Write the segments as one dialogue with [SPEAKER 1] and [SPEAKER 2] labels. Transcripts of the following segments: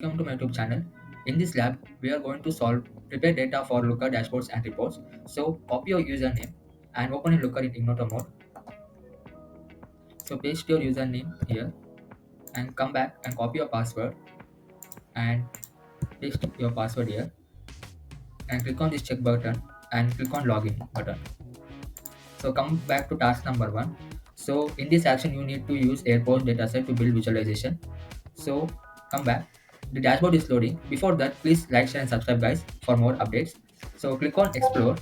[SPEAKER 1] Welcome to my YouTube channel. In this lab, we are going to prepare data for Looker dashboards and reports. So copy your username and open a Looker in Igniter mode. So paste your username here and come back and copy your password and paste your password here and click on this check button and click on login button. So come back to task number one. So in this action, you need to use Airpost dataset to build visualization. So come back. The dashboard is loading. Before that, please like, share, and subscribe, guys, for more updates. So click on explore.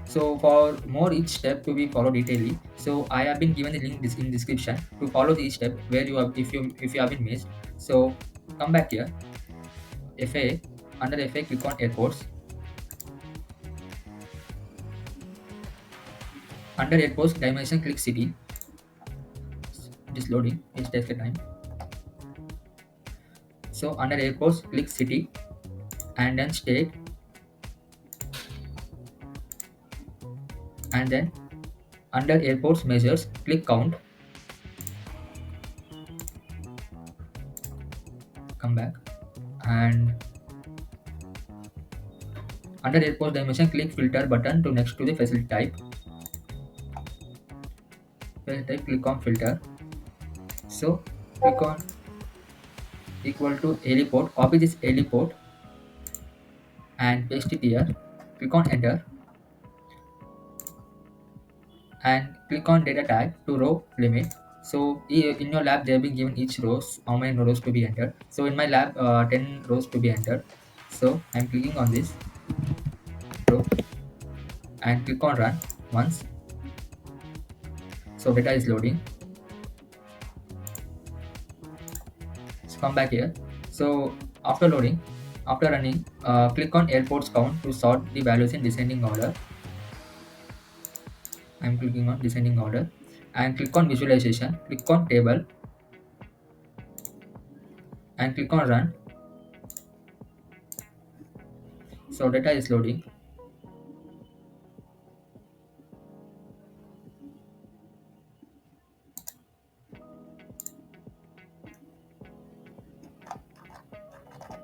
[SPEAKER 1] So for more each step to be followed detailedly, so I have been given the link in description to follow each step where you have if you have been missed. So come back here. FA under FA, click on airports. Under airports dimension, click city. It is loading. It takes a time. So under airports, click city and then state and then under airports measures, click count. Come back and under airport dimension, click filter button to next to the facility type. Facility type, click on filter. So click on equal to heliport. Copy this heliport and paste it here. Click on enter and click on data type to row limit. So in your lab, they have been given each rows how many rows to be entered. So in my lab, 10 rows to be entered. So I'm clicking on this row and click on run once. So data is loading. So come back here. So after loading, after running, click on airports count to sort the values in descending order. I'm clicking on descending order and click on visualization, click on table and click on run. So data is loading.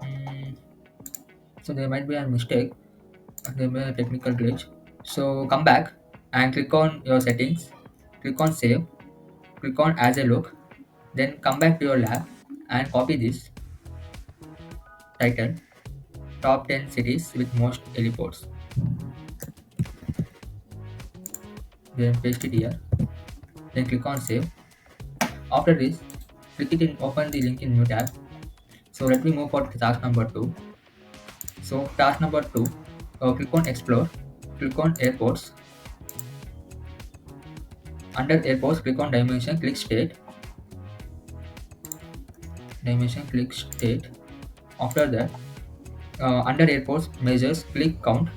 [SPEAKER 1] Mm, so there might be a mistake, there may be a technical glitch. So come back and click on your settings, click on save, click on as a look, then come back to your lab and copy this title, top 10 cities with most heliports. Then paste it here, then click on save. After this, click it in open the link in new tab. So let me move for task number 2. So task number 2, click on explore, click on airports. Under airports, click on dimension, click state. Dimension, click state. After that, under airports measures, click count.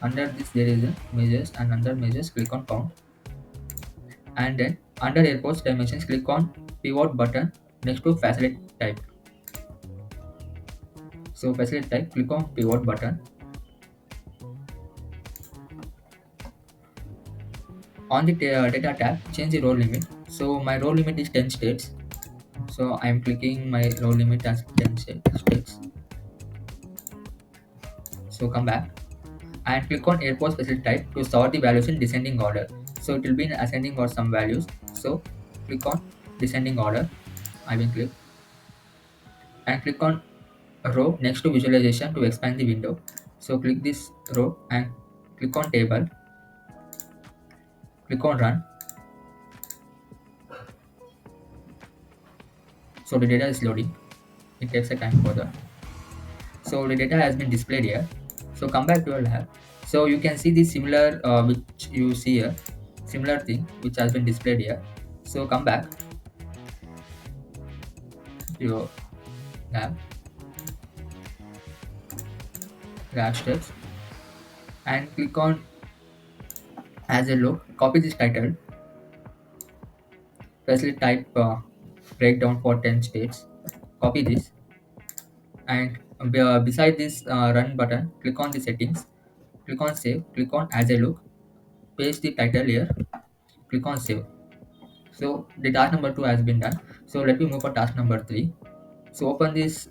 [SPEAKER 1] Under this there is a measures and under measures click on count. And then under airports dimensions, click on pivot button next to facility type. So facility type, click on pivot button. On the data tab, change the row limit. So my row limit is 10 states. So I'm clicking my row limit as 10 states. So come back and click on airport facility type to sort the values in descending order. So it will be in ascending or some values. So click on descending order. I will click and click on a row next to visualization to expand the window. So click this row and click on table. Click on run. So the data is loading. It takes a time for that. So the data has been displayed here. So come back to your lab. So you can see the similar which you see here, similar thing which has been displayed here. So come back to your lab, lab steps, and click on as a look. Copy this title, facility type breakdown for 10 states. Copy this and beside this run button, click on the settings, click on save, click on as a look, paste the title here, click on save. So the task number 2 has been done. So let me move for task number 3. So open this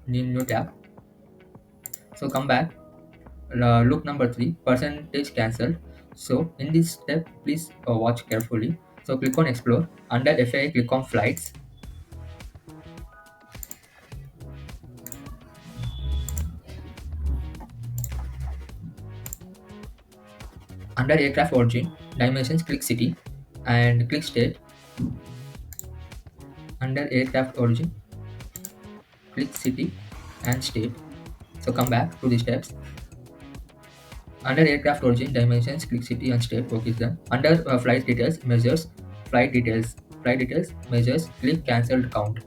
[SPEAKER 1] new tab. So come back. Look number 3, percentage cancelled. So in this step, please watch carefully. So click on explore. Under FAI, click on flights. Under aircraft origin, dimensions, click city and click state. Under aircraft origin, click city and state. So come back to the steps. Under aircraft origin, dimensions, click city and state. Work is done. Under flight details, measures, flight details, measures, click cancelled count.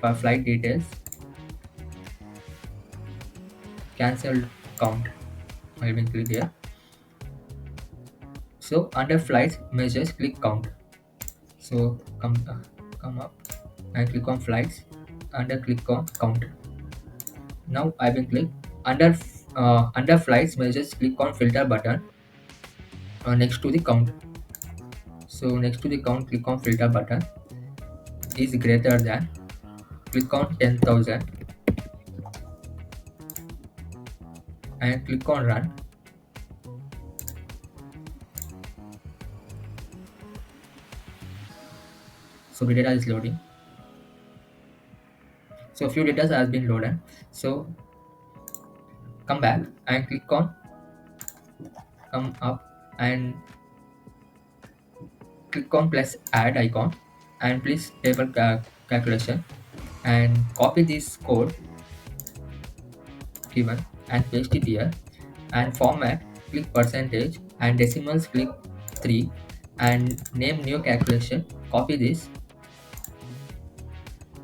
[SPEAKER 1] For flight details, cancelled count. I will click here. So under flights, measures, click count. So come up and click on flights. Under click on count. Now I will click under flights measures. Click on filter button next to the count. So next to the count, click on filter button is greater than. Click on 10,000 and click on run. So the data is loading. So few data has been loaded. So come back and come up and click on plus add icon and please table calculation and copy this code given and paste it here and format, click percentage and decimals, click 3 and name new calculation. Copy this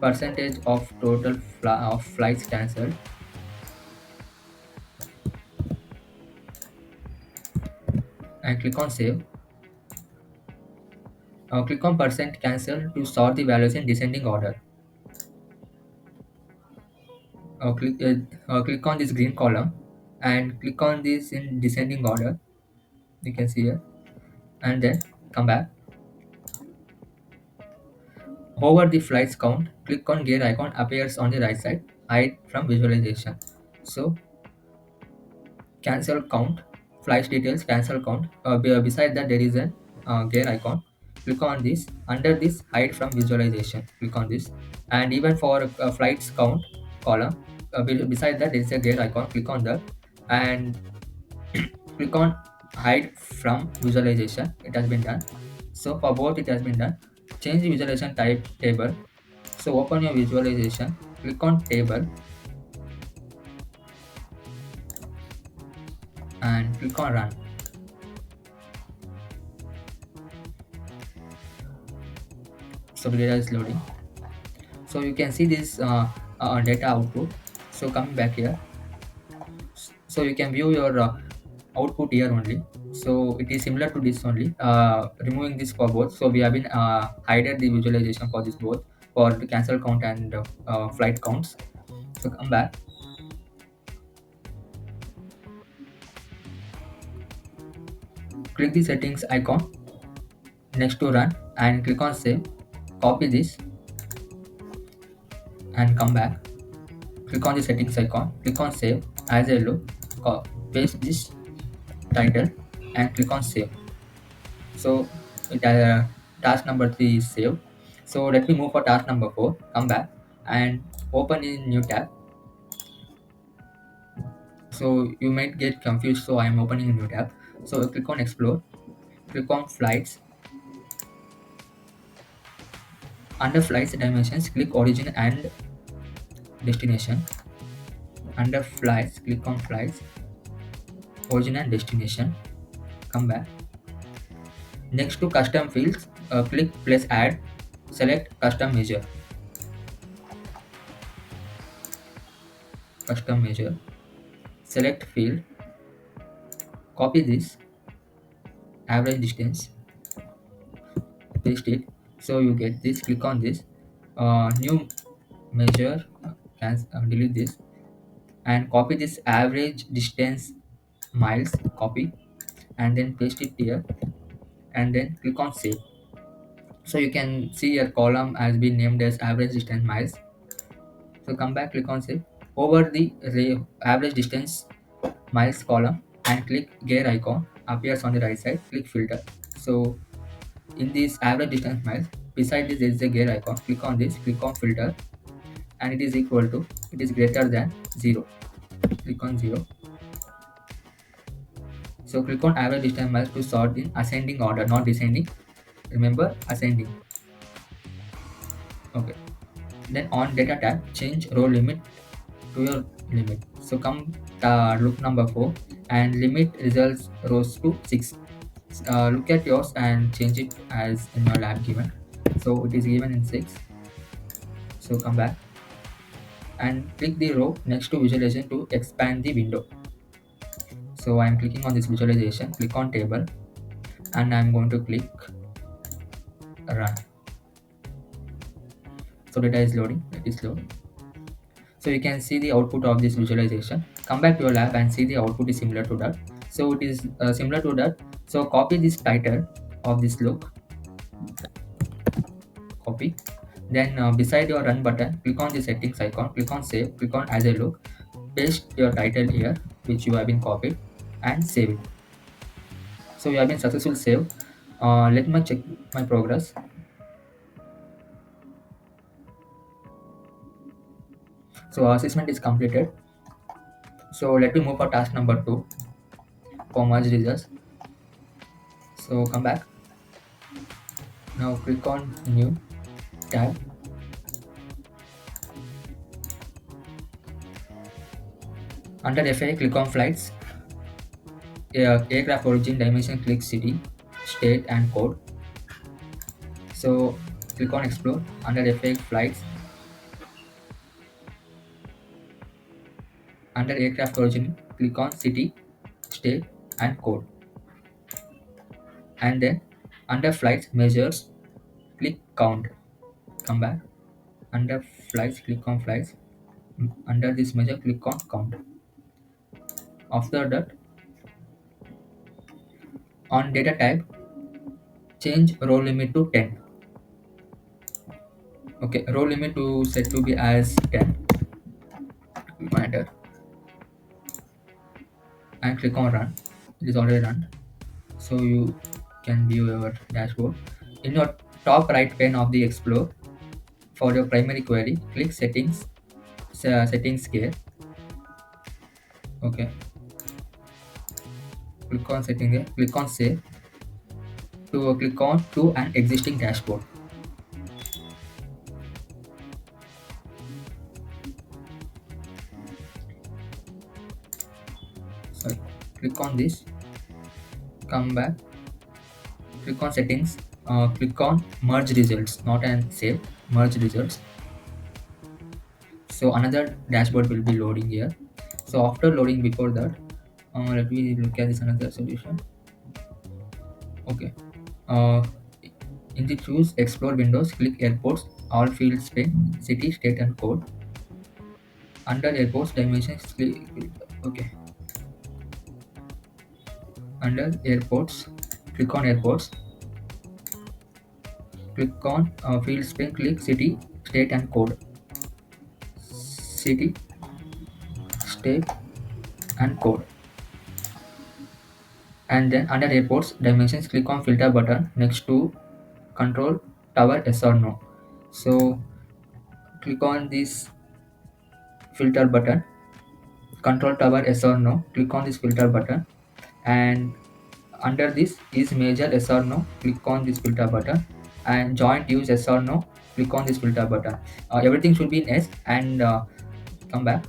[SPEAKER 1] percentage of total of flights cancelled and click on save. Click on percent cancel to sort the values in descending order. Click on this green column and click on this in descending order. You can see here and then come back. Hover the flights count. Click on gear icon appears on the right side. Hide from visualization. So cancel count, flight details, cancel count. Beside that there is a gear icon. Click on this. Under this, hide from visualization. Click on this. And even for flights count column, beside that there is a gear icon. Click on that and click on hide from visualization. It has been done. So for both it has been done. Change the visualization type table. So open your visualization. Click on table and click on run. So the data is loading. So you can see this data output. So coming back here, so you can view your output here only. So it is similar to this only, removing this for both. So we have been hided the visualization for this both for the cancel count and flight counts. So come back, click the settings icon next to run and click on save. Copy this and come back. Click on the settings icon, click on save as a look, paste this title and click on save. So it, task number 3 is saved. So let me move for task number 4. Come back and open in new tab. So you might get confused. So I am opening a new tab. So click on explore, click on flights. Under flights dimensions, click origin and destination. Under flights, click on flights, origin and destination. Come back. Next to custom fields, click plus add, select custom measure. Custom measure, select field, copy this average distance, paste it. So you get this. Click on this new measure, delete this and copy this average distance miles. Copy and then paste it here and then click on save. So you can see a column has been named as average distance miles. So come back, click on save. Over the average distance miles column and click gear icon appears on the right side. Click filter. So in this average distance miles, beside this there is a gear icon. Click on this, click on filter, and it is equal to, it is greater than 0. Click on 0. So click on average distance miles to sort in ascending order, not descending. Remember, ascending. Okay. Then on data tab, change row limit to your limit. So come look number 4 and limit results rows to 6. Look at yours and change it as in your lab given. So it is given in 6. So come back and click the row next to visualization to expand the window. So I'm clicking on this visualization, click on table, and I'm going to click run. So data is loading, it is loading. So you can see the output of this visualization. Come back to your lab and see the output is similar to that. So it is similar to that. So copy this title of this look, copy. Then beside your run button, click on the settings icon, click on save, click on as a look, paste your title here which you have been copied and save it. So you have been successful save. Let me check my progress. So assessment is completed. So let me move for task number 2 for merge results. So come back. Now click on new tab. Under FA, click on flights. Aircraft origin, dimension, click city, state, and code. So click on explore. Under FA, flights. Under aircraft origin, click on city, state, and code. And then under flights measures, click count. Come back. Under flights, click on flights. Under this measure, click on count. After that, on data type, change row limit to 10. Okay, row limit to set to be as 10. Matter. And click on run. It is already run. So you can view your dashboard. In your top right pane of the explore, for your primary query, click settings, settings gear. Okay, click on setting here, click on save. To click on to an existing dashboard. Sorry, click on this, come back, click on settings, click on merge results, not and save, merge results. So another dashboard will be loading here. So after loading, before that, let me look at this another solution. Okay, uh, in the choose explore windows, click airports, all fields pane, city, state, and code. Under airports dimensions, click, okay, under airports, click on airports, click on fields pane, click city, state, and code. City, state, and code. And then under airports dimensions, click on filter button next to control tower, yes or no. So click on this filter button, control tower, yes or no. Click on this filter button, and under this is major, yes or no. Click on this filter button, and joint use, yes or no. Click on this filter button. Everything should be in yes, and come back.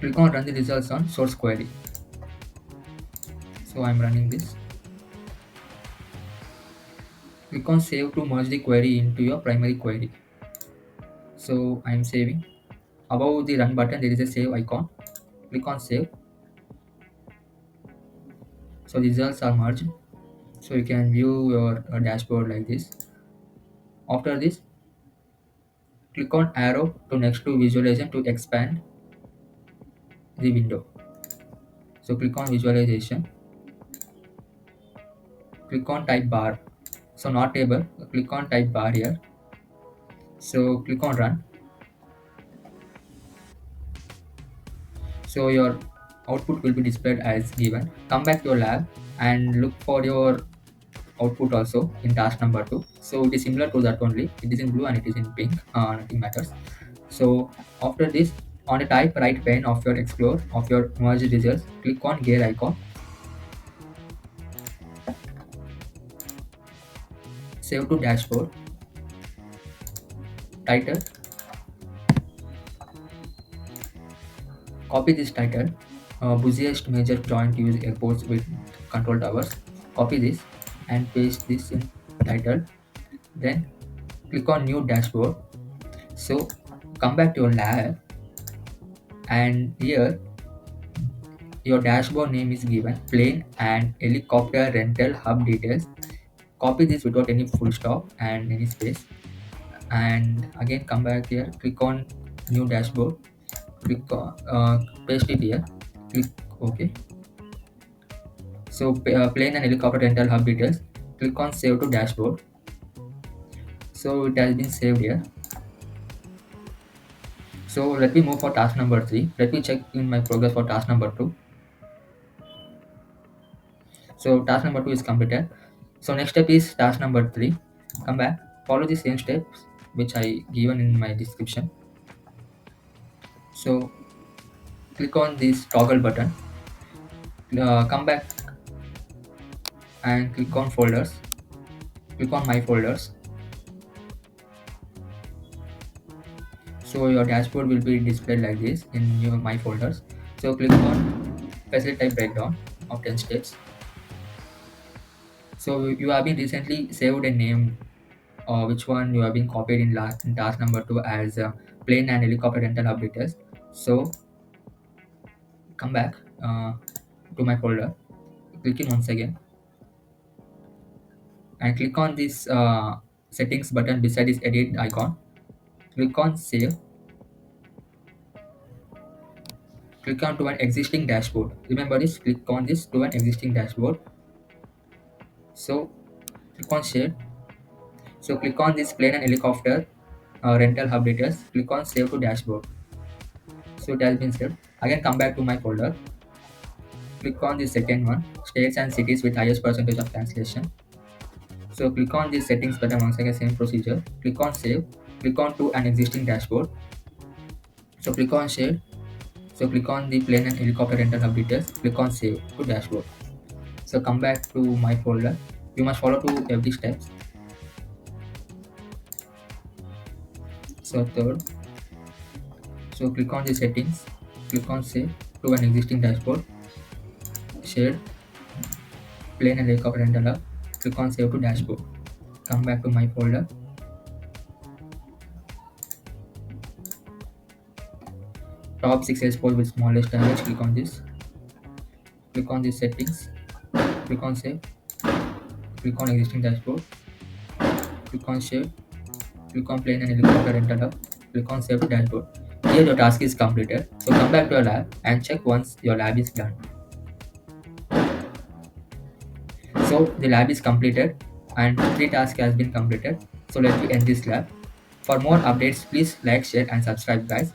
[SPEAKER 1] Click on run the results on source query. So I'm running this. Click on save to merge the query into your primary query. So I'm saving. Above the run button there is a save icon. Click on save. So the results are merged. So you can view your dashboard like this. After this, click on arrow to next to visualization to expand the window. So click on visualization. click on type bar. So not table, click on type bar here. So click on run. So your output will be displayed as given. Come back to your lab and look for your output also in task number 2. So it is similar to that only. It is in blue and it is in pink. Nothing matters. So after this, on the type right pane of your explore of your merged results, click on gear icon, save to dashboard, title, copy this title, busiest major joint use airports with control towers. Copy this and paste this in title. Then click on new dashboard. So come back to your lab and here your dashboard name is given plane and helicopter rental hub details. Copy this without any full stop and any space. And again come back here, click on new dashboard, click on paste it here, click OK. So plane and helicopter rental hub details, click on save to dashboard. So it has been saved here. So let me move for task number 3. Let me check in my progress for task number 2. So task number 2 is completed. So next step is task number 3. Come back, follow the same steps which I given in my description. So click on this toggle button, come back and click on folders, click on my folders. So your dashboard will be displayed like this in your my folders. So click on facility type breakdown of 10 steps. So you have been recently saved a name or which one you have been copied in task number 2 as plane and helicopter rental hub details. So come back to my folder, click in once again and click on this settings button beside this edit icon. Click on save, click on to an existing dashboard. Remember this, click on this to an existing dashboard. So click on share. So click on this plane and helicopter rental hub details. Click on save to dashboard. So it has been saved. Again come back to my folder. Click on the second one, states and cities with highest percentage of cancellation. So click on the settings button once again, same procedure. Click on save. Click on to an existing dashboard. So click on share. So click on the plane and helicopter rental hub details. Click on save to dashboard. So come back to my folder. You must follow to every steps. So third. So click on the settings. Click on save to an existing dashboard. Share plane and helicopter rental hub. Click on save to dashboard. Come back to my folder. Top 6 airports with smallest damage. Click on this. Click on the settings. Click on save. Click on existing dashboard. Click on share. Click on plane and helicopter rental hub. Click on save to dashboard. Here your task is completed. So come back to your lab and check once your lab is done. So the lab is completed and 3 tasks has been completed. So let me end this lab. For more updates, please like, share and subscribe guys.